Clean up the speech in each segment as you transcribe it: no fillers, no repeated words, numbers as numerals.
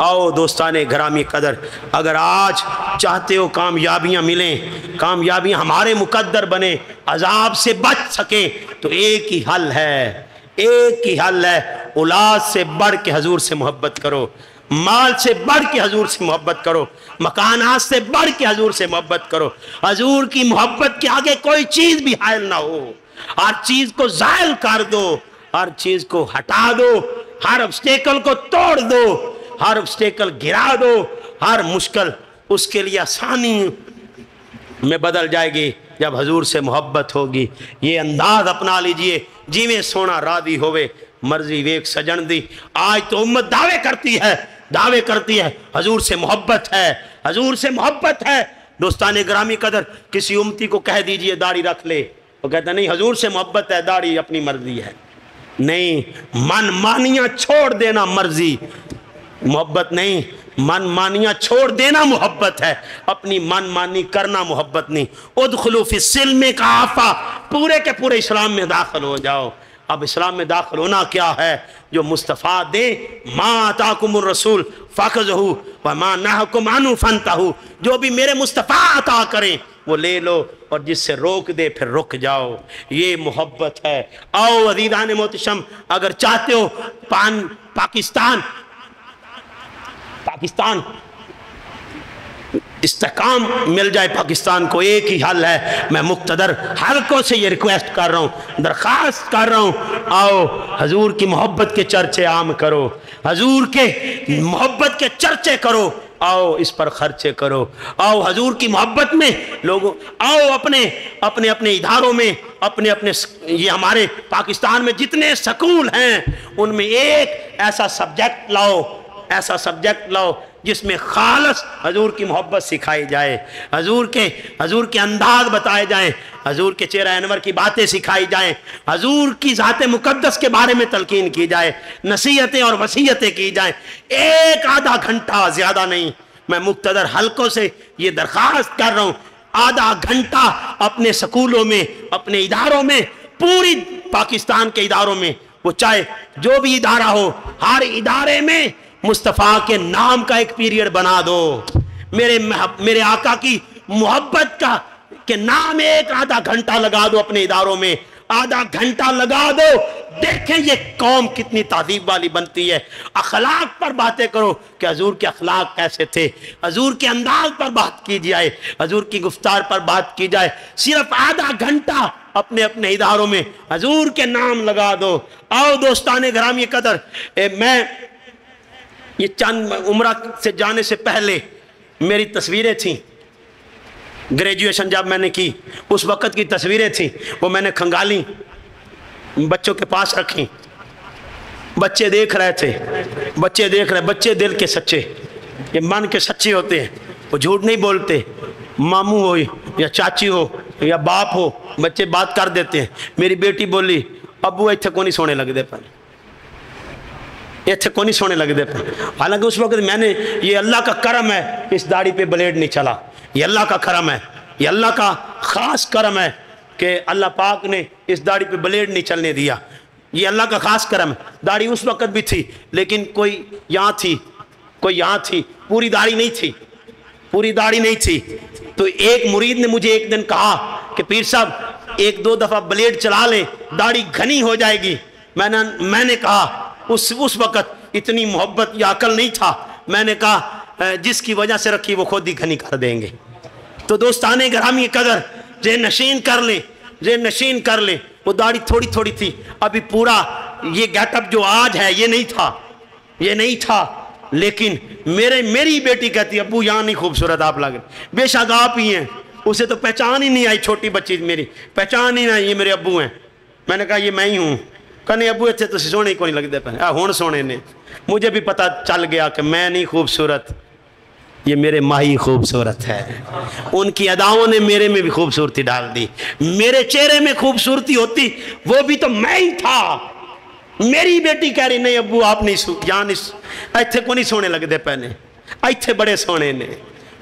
आओ दोस्ताने घरामी कदर, अगर आज चाहते हो कामयाबियाँ मिलें, कामयाबियाँ हमारे मुकद्दर बने, अजाब से बच सकें, तो एक ही हल है, एक ही हल है, औलाद से बढ़ के हजूर से मोहब्बत करो, माल से बढ़ के हजूर से मोहब्बत करो, मकानात से बढ़ के हजूर से मोहब्बत करो। हजूर की मोहब्बत के आगे कोई चीज़ भी हायल ना हो। हर चीज़ को ज़ायल कर दो, हर चीज़ को हटा दो, हर ऑब्स्टेकल को तोड़ दो, हर ऑब्स्टेकल गिरा दो, हर मुश्किल उसके लिए आसानी में बदल जाएगी जब हजूर से मोहब्बत होगी। ये अंदाज अपना लीजिए, जिमें सोना रादी होवे मर्जी वेक सजन दी। आज तो उम्मत दावे करती है, दावे करती है हजूर से मोहब्बत है, हजूर से मोहब्बत है। दोस्ताने ग्रामी कदर, किसी उम्मती को कह दीजिए दाढ़ी रख ले, वो कहता नहीं हजूर से मोहब्बत है, दाढ़ी अपनी मर्जी है। नहीं, मन मानियाँ छोड़ देना मर्जी मोहब्बत नहीं, मन मानियाँ छोड़ देना मोहब्बत है, अपनी मन मानी करना मोहब्बत नहीं। उदखुलू फिस्सिल्म का आफा, पूरे के पूरे इस्लाम में दाखिल हो जाओ। अब इस्लाम में दाखिल होना क्या है? जो मुस्तफ़ा दे, मा अताकुमुर रसूल फखज़हू व मा नहाकुम अन्हु फंतहू, जो भी मेरे मुस्तफ़ा अता करें वो ले लो, और जिससे रोक दे फिर रुक जाओ। ये मोहब्बत है। आओ अज़ीज़ान मोहतरम, अगर चाहते हो पाकिस्तान इस्तेकाम मिल जाए, पाकिस्तान को एक ही हल है। मैं मुक्तदर हलकों से ये रिक्वेस्ट कर रहा हूँ, दरख्वास्त कर रहा हूँ, आओ हजूर की मोहब्बत के चर्चे आम करो, हजूर के मोहब्बत के चर्चे करो, आओ इस पर खर्चे करो, आओ हजूर की मोहब्बत में लोगों, आओ अपने अपने अपने इदारों में, अपने अपने ये हमारे पाकिस्तान में जितने स्कूल हैं उनमें एक ऐसा सब्जेक्ट लाओ, ऐसा सब्जेक्ट लाओ जिसमें खालस हजूर की मोहब्बत सिखाई जाए, हजूर के अंदाज बताए जाएं, हजूर के चेहरा अनवर की बातें सिखाई जाएं, हजूर की ज़ाते मुकद्दस के बारे में तलकीन की जाए, नसीहतें और वसीयतें की जाएं। एक आधा घंटा, ज़्यादा नहीं, मैं मुक्तदर हलकों से ये दरख्वास्त कर रहा हूँ, आधा घंटा अपने स्कूलों में, अपने इदारों में, पूरी पाकिस्तान के इदारों में, वो चाहे जो भी इदारा हो, हर इदारे में मुस्तफ़ा के नाम का एक पीरियड बना दो। मेरे आका की मोहब्बत का के नाम एक आधा घंटा लगा दो, अपने इदारों में आधा घंटा लगा दो। देखें ये कौम कितनी ताज़ीब वाली बनती है। अखलाक पर बातें करो कि हजूर के अखलाक कैसे थे, हजूर के अंदाज पर बात की जाए, हजूर की गुफ्तार पर बात की जाए। सिर्फ आधा घंटा अपने अपने इदारों में हजूर के नाम लगा दो। आओ दोस्ताने घरामी कदर, मैं ये चंद उम्रा से जाने से पहले मेरी तस्वीरें थीं, ग्रेजुएशन जब मैंने की उस वक़्त की तस्वीरें थीं, वो मैंने खंगाली, बच्चों के पास रखी। बच्चे देख रहे थे, बच्चे देख रहे, बच्चे दिल के सच्चे, ये मन के सच्चे होते हैं, वो झूठ नहीं बोलते। मामू हो या चाची हो या बाप हो, बच्चे बात कर देते हैं। मेरी बेटी बोली, अबू इत्थे को नहीं सोने लगते पर, इत्थे को नहीं सोने लगते पर। हालांकि उस वक्त मैंने, ये अल्लाह का करम है, इस दाढ़ी पे ब्लेड नहीं चला, ये अल्लाह का करम है, ये अल्लाह का ख़ास करम है कि अल्लाह पाक ने इस दाढ़ी पे ब्लेड नहीं चलने दिया। ये अल्लाह का ख़ास करम है। दाढ़ी उस वक्त भी थी, लेकिन कोई यहाँ थी, कोई यहाँ थी, पूरी दाढ़ी नहीं थी, पूरी दाढ़ी नहीं थी। तो एक मुरीद ने मुझे एक दिन कहा कि पीर साहब एक दो दफ़ा ब्लेड चला ले, दाढ़ी घनी हो जाएगी। मैंने कहा, उस वक़्त इतनी मोहब्बत या अकल नहीं था। मैंने कहा जिसकी वजह से रखी वो खुद ही घनी कर देंगे। तो दोस्ताने घरामी कदर, जे नशीन कर ले, जे नशीन कर ले। वो दाढ़ी थोड़ी थोड़ी थी, अभी पूरा ये गेटअप जो आज है ये नहीं था, ये नहीं था। लेकिन मेरी बेटी कहती अब्बू यहाँ नहीं खूबसूरत आप लग रहे। बेशक आप ही हैं, उसे तो पहचान ही नहीं आई, छोटी बच्ची मेरी पहचान ही नहीं, ये मेरे अब्बू हैं। मैंने कहा ये मैं ही हूँ। कहने अबू इतने तो सोने को नहीं लगते पे, हुण सोने ने। मुझे भी पता चल गया कि मैं नहीं खूबसूरत, ये मेरे माही खूबसूरत है। उनकी अदाओं ने मेरे में भी खूबसूरती डाल दी। मेरे चेहरे में खूबसूरती होती वो भी तो मैं ही था। मेरी बेटी कह रही नहीं अबू आप नहीं यहाँ नहीं, इत्थे को नहीं सोने लगते पहने, इत्थे बड़े सोने ने।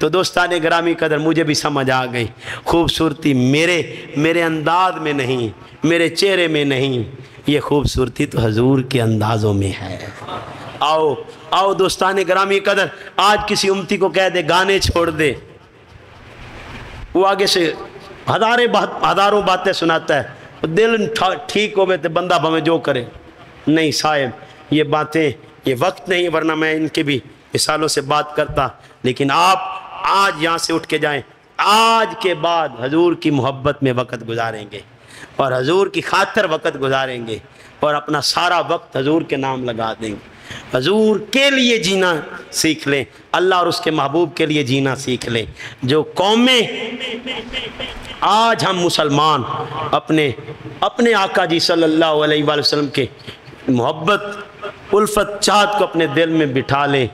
तो दोस्ताने ग्रामी कदर, मुझे भी समझ आ गई खूबसूरती मेरे अंदाज में नहीं, मेरे चेहरे में नहीं, ये खूबसूरती तो हजूर के अंदाज़ों में है। آؤ آؤ دوستان گرامی قدر، آج کسی امتی کو کہہ دے گانے چھوڑ دے، وہ آگے سے ہزاروں باتیں سناتا ہے، دل ٹھیک ہو تو بندہ بھویں جو کرے۔ نہیں صاحب، یہ باتیں، یہ وقت نہیں، ورنہ میں ان کے بھی مثالوں سے بات کرتا، لیکن آپ آج یہاں سے اٹھ کے جائیں، آج کے بعد حضور کی محبت میں وقت گزاریں گے اور حضور کی خاطر وقت گزاریں گے اور اپنا سارا وقت حضور کے نام لگا دیں گے۔ حضور کے لیے جینا سیکھ لیں، اللہ اور اس کے محبوب کے لیے جینا سیکھ لیں۔ جو قومیں آج ہم مسلمان اپنے آقا جی صلی اللہ علیہ وآلہ وسلم کے محبت الفت چاہت کو اپنے دل میں بٹھا لیں،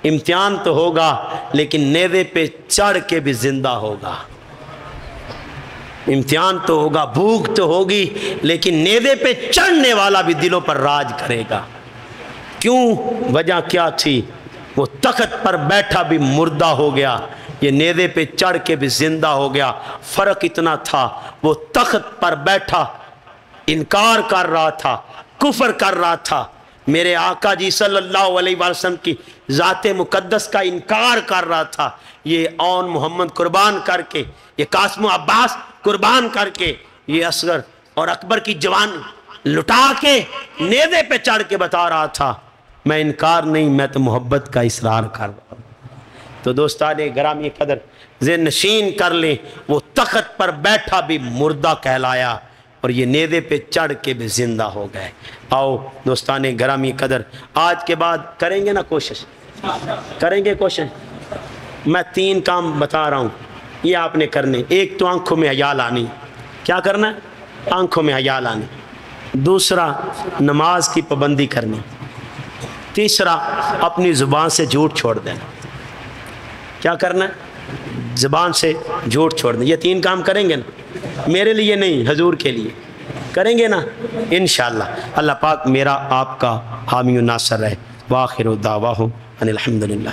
امتحان تو ہوگا لیکن نیزے پہ چڑھ کے بھی زندہ ہوگا۔ امتحان تو ہوگا، بھوک تو ہوگی، لیکن نیزے پہ چڑھنے والا بھی دلوں پر راج کرے گا۔ کیوں؟ وجہ کیا تھی؟ وہ تخت پر بیٹھا بھی مردہ ہو گیا، یہ نیزے پہ چڑھ کے بھی زندہ ہو گیا۔ فرق اتنا تھا، وہ تخت پر بیٹھا انکار کر رہا تھا، کفر کر رہا تھا، میرے آقا جی صلی اللہ علیہ وسلم کی ذات مقدس کا انکار کر رہا تھا۔ یہ اون محمد قربان کر کے، یہ قاسم و عباس قربان کر کے، یہ اصغر اور اکبر کی جوان لٹا کے نیزے پہ چڑھ کے بتا رہا تھا، میں انکار نہیں، میں تو محبت کا اصرار کر رہا ہوں۔ تو دوستان گرامی قدر ذہن نشین کر لیں، وہ تخت پر بیٹھا بھی مردہ کہلایا اور یہ نیزے پہ چڑھ کے بھی زندہ ہو گئے۔ آؤ دوستان گرامی قدر، آج کے بعد کریں گے نا کوشش، کریں گے کوشش۔ میں 3 کام بتا رہا ہوں، یہ آپ نے کرنے۔ ایک تو آنکھوں میں حیا لانی، کیا کرنا ہے؟ آنکھوں میں حیا لانی۔ دوسرا نماز کی پابندی کرنی۔ تیسرا اپنی زبان سے جھوٹ چھوڑ دینا۔ کیا کرنا ہے؟ زبان سے جھوٹ چھوڑ دینا۔ یہ 3 کام کریں گے نا، میرے لیے نہیں، حضور کے لیے کریں گے نا انشاءاللہ۔ اللہ پاک میرا آپ کا حامی و ناصر رہے۔ وآخر دعواہم ان الحمدللہ۔